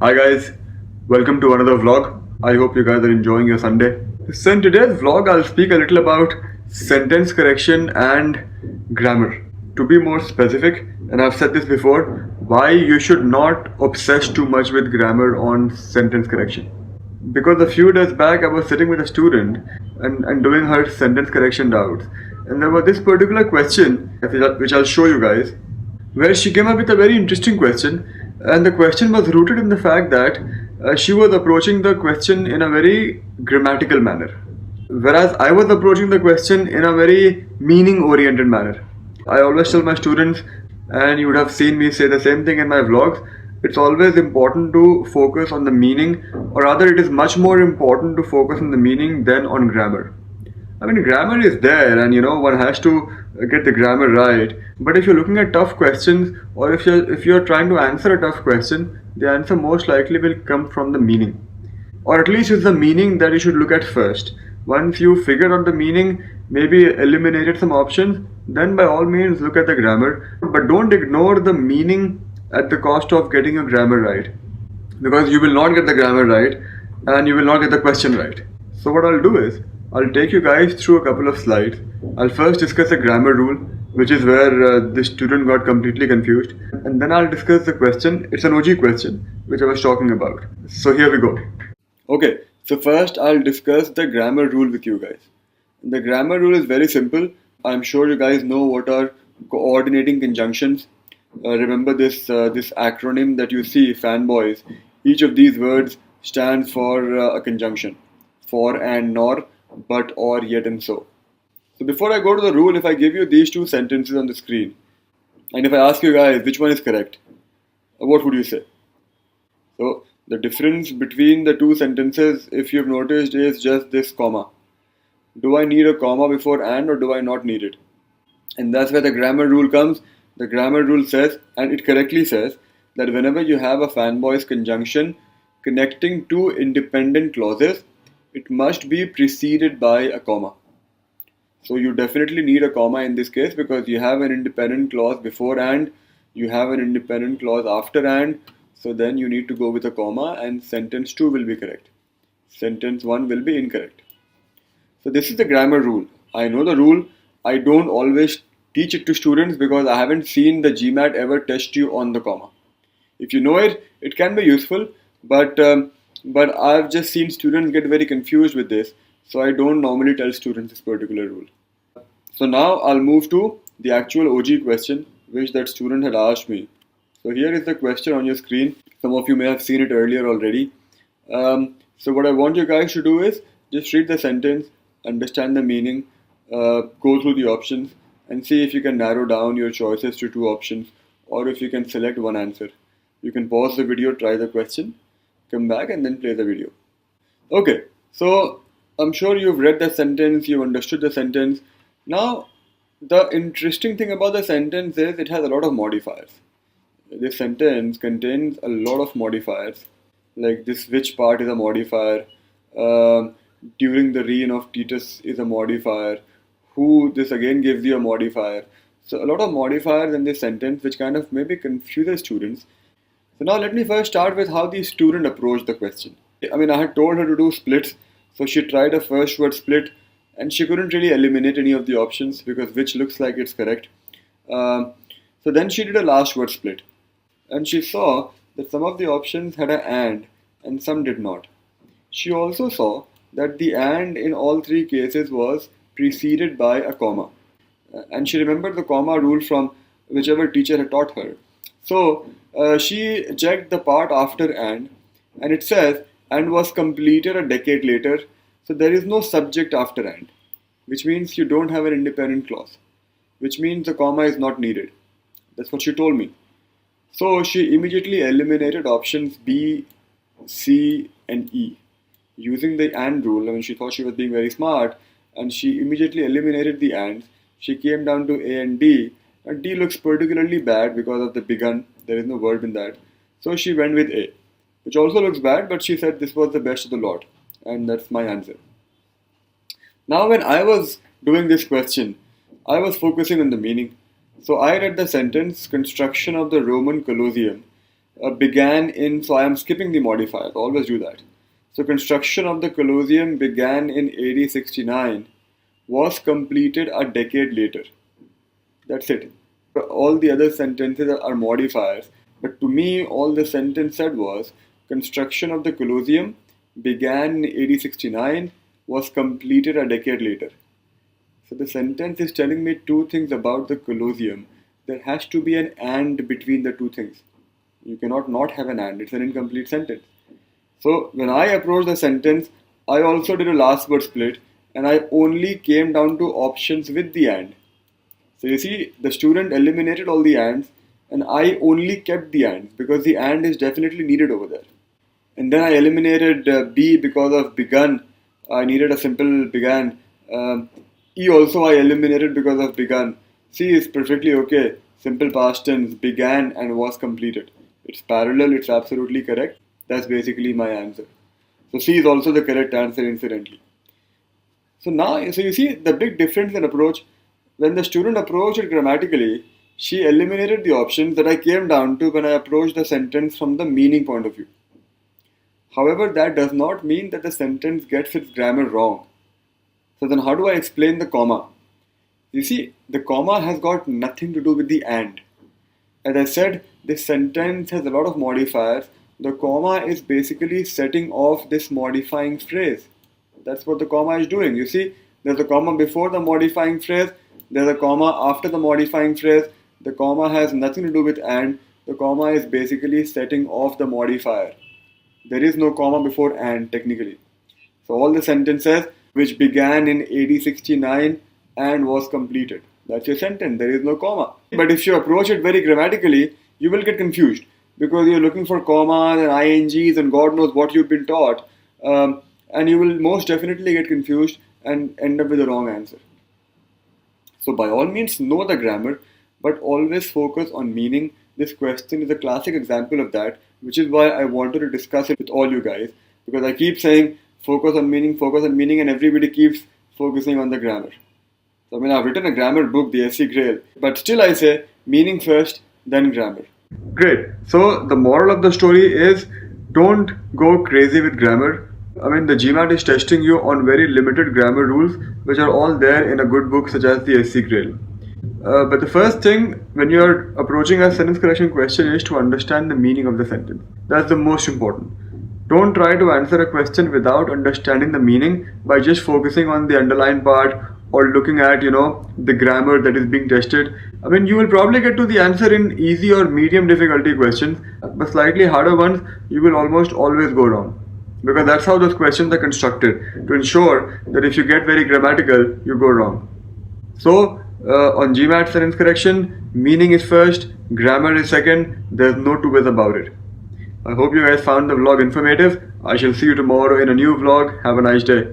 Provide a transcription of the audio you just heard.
Hi guys, welcome to another vlog. I hope you guys are enjoying your Sunday. So in today's vlog, I'll speak a little about sentence correction and grammar. To be more specific, and I've said this before, why you should not obsess too much with grammar on sentence correction. Because a few days back, I was sitting with a student and doing her sentence correction doubts. And there was this particular question, which I'll show you guys, where she came up with a very interesting question, and the question was rooted in the fact that she was approaching the question in a very grammatical manner, whereas I was approaching the question in a very meaning oriented manner. I always tell my students, and you would have seen me say the same thing in my vlogs, it's always important to focus on the meaning, or rather, it is much more important to focus on the meaning than on grammar. I mean, grammar is there, and one has to get the grammar right. But if you're looking at tough questions, or if you're trying to answer a tough question, the answer most likely will come from the meaning, or at least it's the meaning that you should look at first. Once you figured out the meaning, maybe eliminated some options, then by all means look at the grammar. But don't ignore the meaning at the cost of getting your grammar right, because you will not get the grammar right, and you will not get the question right. So what I'll do is, I'll take you guys through a couple of slides. I'll first discuss a grammar rule, which is where the student got completely confused. And then I'll discuss the question. It's an OG question, which I was talking about. So here we go. Okay, so first I'll discuss the grammar rule with you guys. The grammar rule is very simple. I'm sure you guys know what are coordinating conjunctions. Remember this acronym that you see, fanboys. Each of these words stands for a conjunction. For and nor, but, or, yet, and so. So before I go to the rule, if I give you these two sentences on the screen, and if I ask you guys which one is correct, what would you say? So the difference between the two sentences, if you've noticed, is just this comma. Do I need a comma before and, or do I not need it? And that's where the grammar rule comes. The grammar rule says, and it correctly says, that whenever you have a fanboys conjunction connecting two independent clauses, it must be preceded by a comma. So you definitely need a comma in this case, because you have an independent clause before and, you have an independent clause after and, so then you need to go with a comma, and sentence 2 will be correct. Sentence 1 will be incorrect. So this is the grammar rule. I know the rule. I don't always teach it to students because I haven't seen the GMAT ever test you on the comma. If you know it, it can be useful, but I've just seen students get very confused with this, so I don't normally tell students this particular rule. So now I'll move to the actual OG question which that student had asked me. So here is the question on your screen. Some of you may have seen it earlier already. So what I want you guys to do is just read the sentence, understand the meaning, go through the options, and see if you can narrow down your choices to two options, or if you can select one answer. You can pause the video, try the question, come back, and then play the video. Okay, so I'm sure you've read the sentence, you've understood the sentence. Now, the interesting thing about the sentence is it has a lot of modifiers. This sentence contains a lot of modifiers, like this which part is a modifier, during the reign of Titus is a modifier, who, this again gives you a modifier. So a lot of modifiers in this sentence, which kind of maybe confuses students. So now let me first start with how the student approached the question. I mean, I had told her to do splits, so she tried a first word split, and she couldn't really eliminate any of the options because which looks like it's correct. So then she did a last word split, and she saw that some of the options had an and some did not. She also saw that the and in all three cases was preceded by a comma. And she remembered the comma rule from whichever teacher had taught her. So she checked the part after and it says and was completed a decade later. So there is no subject after and, which means you don't have an independent clause, which means the comma is not needed. That's what she told me. So she immediately eliminated options B, C, and E using the and rule. I mean, she thought she was being very smart, and she immediately eliminated the ands. She came down to A and D, and D looks particularly bad because of the begun. There is no verb in that. So she went with A, which also looks bad, but she said this was the best of the lot, and that's my answer. Now when I was doing this question, I was focusing on the meaning. So I read the sentence, construction of the Roman Colosseum, began in, so I am skipping the modifiers, always do that. So construction of the Colosseum began in AD 69, was completed a decade later. That's it. All the other sentences are modifiers, but to me all the sentence said was construction of the Colosseum began in AD 69, was completed a decade later. So the sentence is telling me two things about the Colosseum. There has to be an and between the two things. You cannot not have an and, it's an incomplete sentence. So when I approached the sentence, I also did a last word split and I only came down to options with the and. So you see, the student eliminated all the ands and I only kept the ands because the and is definitely needed over there. And then I eliminated B because of begun. I needed a simple began. E also I eliminated because of begun. C is perfectly okay. Simple past tense, began and was completed. It's parallel, it's absolutely correct. That's basically my answer. So C is also the correct answer incidentally. So now, so you see the big difference in approach. When the student approached it grammatically, she eliminated the options that I came down to when I approached the sentence from the meaning point of view. However, that does not mean that the sentence gets its grammar wrong. So then how do I explain the comma? You see, the comma has got nothing to do with the and. As I said, this sentence has a lot of modifiers. The comma is basically setting off this modifying phrase. That's what the comma is doing. You see, there's a comma before the modifying phrase, there's a comma after the modifying phrase. The comma has nothing to do with and. The comma is basically setting off the modifier. There is no comma before and technically. So all the sentences which began in AD 69 and was completed. That's your sentence. There is no comma. But if you approach it very grammatically, you will get confused because you're looking for commas and ings and God knows what you've been taught. And you will most definitely get confused and end up with the wrong answer. So by all means know the grammar, but always focus on meaning. This question is a classic example of that, which is why I wanted to discuss it with all you guys, because I keep saying focus on meaning, and everybody keeps focusing on the grammar. So I mean, I've written a grammar book, the SC Grail, but still I say meaning first, then grammar. Great. So the moral of the story is don't go crazy with grammar. I mean, the GMAT is testing you on very limited grammar rules, which are all there in a good book such as the SC Grail. But the first thing when you're approaching a sentence correction question is to understand the meaning of the sentence. That's the most important. Don't try to answer a question without understanding the meaning by just focusing on the underlined part or looking at, the grammar that is being tested. I mean, you will probably get to the answer in easy or medium difficulty questions, but slightly harder ones, you will almost always go wrong. Because that's how those questions are constructed, to ensure that if you get very grammatical, you go wrong. So, on GMAT sentence correction, meaning is first, grammar is second, there's no two ways about it. I hope you guys found the vlog informative. I shall see you tomorrow in a new vlog. Have a nice day.